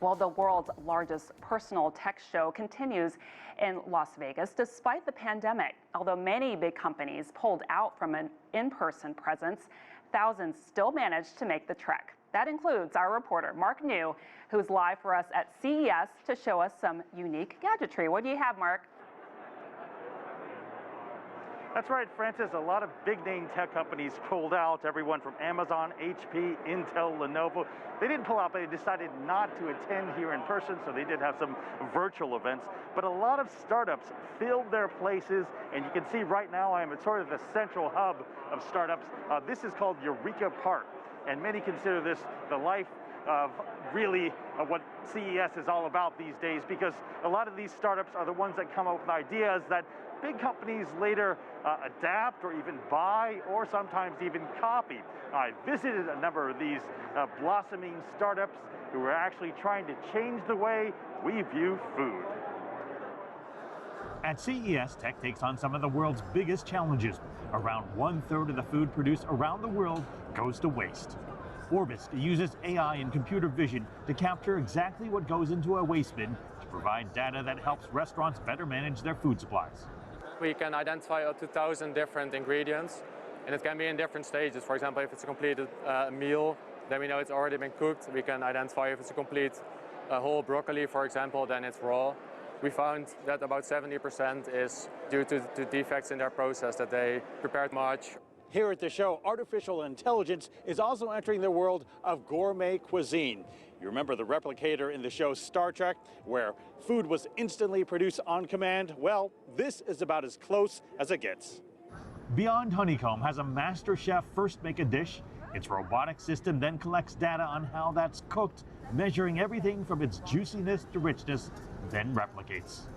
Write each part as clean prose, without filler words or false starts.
Well, the world's largest personal tech show continues in Las Vegas despite the pandemic. Although many big companies pulled out from an in-person presence, thousands still managed to make the trek. That includes our reporter, Mark New, who's live for us at CES to show us some unique gadgetry. What do you have, Mark? That's right, Francis. A lot of big-name tech companies pulled out, everyone from Amazon, HP, Intel, Lenovo. They didn't pull out, but they decided not to attend here in person, so they did have some virtual events. But a lot of startups filled their places, and you can see right now I am at sort of the central hub of startups. This is called Eureka Park, and many consider this the life of really what CES is all about these days, because a lot of these startups are the ones that come up with ideas that big companies later adapt or even buy or sometimes even copy. I visited a number of these blossoming startups who are actually trying to change the way we view food. At CES, tech takes on some of the world's biggest challenges. Around 1/3 of the food produced around the world goes to waste. Orbis uses AI and computer vision to capture exactly what goes into a waste bin to provide data that helps restaurants better manage their food supplies. We can identify up to 1,000 different ingredients, and it can be in different stages. For example, if it's a completed meal, then we know it's already been cooked. We can identify if it's a complete whole broccoli, for example, then it's raw. We found that about 70% is due to defects in their process, that they prepared much. Here at the show, artificial intelligence is also entering the world of gourmet cuisine. You remember the replicator in the show Star Trek, where food was instantly produced on command? Well, this is about as close as it gets. Beyond Honeycomb has a master chef first make a dish. Its robotic system then collects data on how that's cooked, measuring everything from its juiciness to richness, then replicates.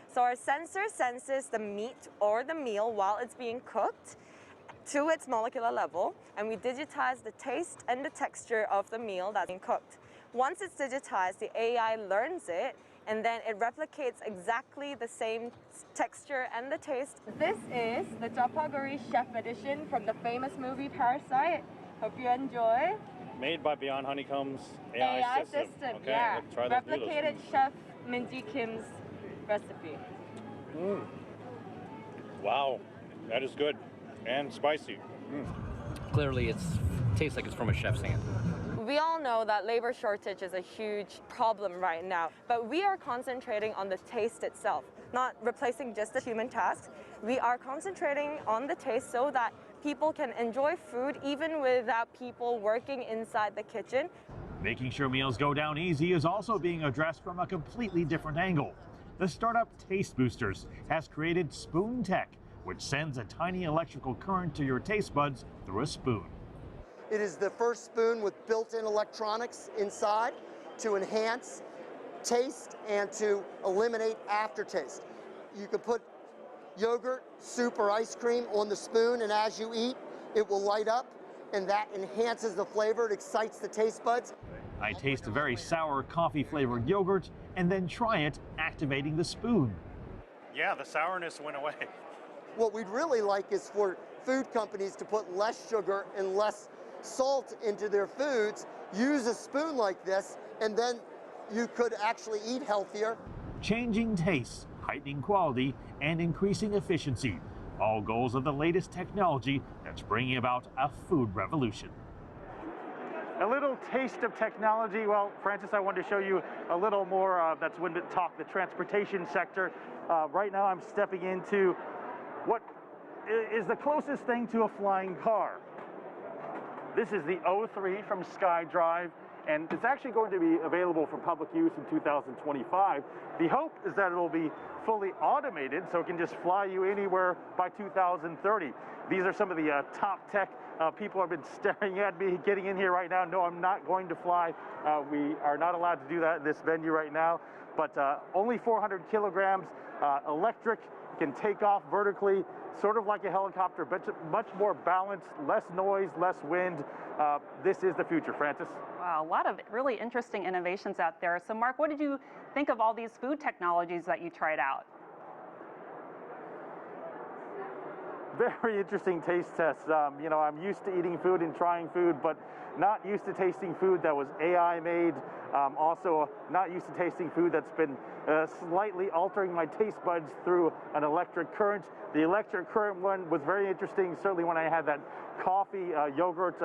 So our sensor senses the meat or the meal while it's being cooked to its molecular level, and we digitize the taste and the texture of the meal that's being cooked. Once it's digitized, the AI learns it, and then it replicates exactly the same texture and the taste. This is the Japaguri Chef Edition from the famous movie Parasite. Hope you enjoy. Made by Beyond Honeycomb's AI system. Okay, yeah. try Replicated Chef Minji Kim's recipe. Wow, that is good and spicy. Clearly, it tastes like it's from a chef's hand. We all know that labor shortage is a huge problem right now, but we are concentrating on the taste itself, not replacing just the human task. We are concentrating on the taste so that people can enjoy food even without people working inside the kitchen. Making sure meals go down easy is also being addressed from a completely different angle. The startup Taste Boosters has created Spoon Tech, which sends a tiny electrical current to your taste buds through a spoon. It is the first spoon with built-in electronics inside to enhance taste and to eliminate aftertaste. You can put yogurt, soup, or ice cream on the spoon, and as you eat, it will light up, and that enhances the flavor. It excites the taste buds. I taste a very sour coffee-flavored yogurt and then try it, activating the spoon. Yeah, the sourness went away. What we'd really like is for food companies to put less sugar and less salt into their foods, use a spoon like this, and then you could actually eat healthier. Changing tastes, heightening quality, and increasing efficiency. All goals of the latest technology that's bringing about a food revolution. A little taste of technology. Well, Francis, I wanted to show you a little more. That's when we talk the transportation sector. Right now I'm stepping into what is the closest thing to a flying car. This is the O3 from SkyDrive, and it's actually going to be available for public use in 2025. The hope is that it'll be fully automated, so it can just fly you anywhere by 2030. These are some of the top tech people have been staring at me getting in here right now. No, I'm not going to fly. We are not allowed to do that in this venue right now, but only 400 kilograms, electric, can take off vertically, sort of like a helicopter, but much more balanced, less noise, less wind. This is the future, Francis. Wow, a lot of really interesting innovations out there. So Mark, what did you think of all these food technologies that you tried out? very interesting taste tests. You know, I'm used to eating food and trying food, but not used to tasting food that was AI made. Also, not used to tasting food that's been slightly altering my taste buds through an electric current. The electric current one was very interesting, certainly when I had that coffee yogurt.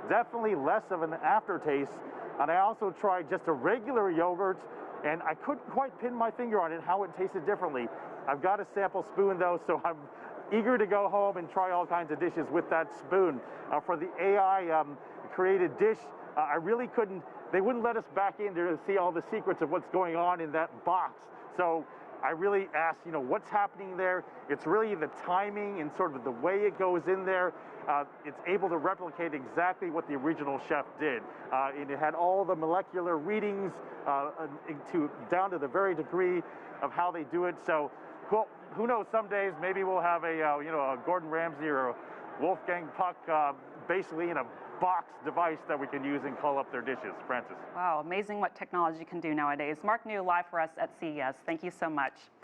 Definitely less of an aftertaste. And I also tried just a regular yogurt, and I couldn't quite pin my finger on it, how it tasted differently. I've got a sample spoon though, so I'm eager to go home and try all kinds of dishes with that spoon. For the AI created dish, I really couldn't, they wouldn't let us back in there to see all the secrets of what's going on in that box. So I really asked, you know, what's happening there? It's really the timing and sort of the way it goes in there. It's able to replicate exactly what the original chef did. And it had all the molecular readings down to the very degree of how they do it. So, well, who knows? Some days maybe we'll have a you know, a Gordon Ramsay or a Wolfgang Puck basically in a box device that we can use and call up their dishes. Francis. Wow, amazing what technology can do nowadays. Mark New live for us at CES. Thank you so much.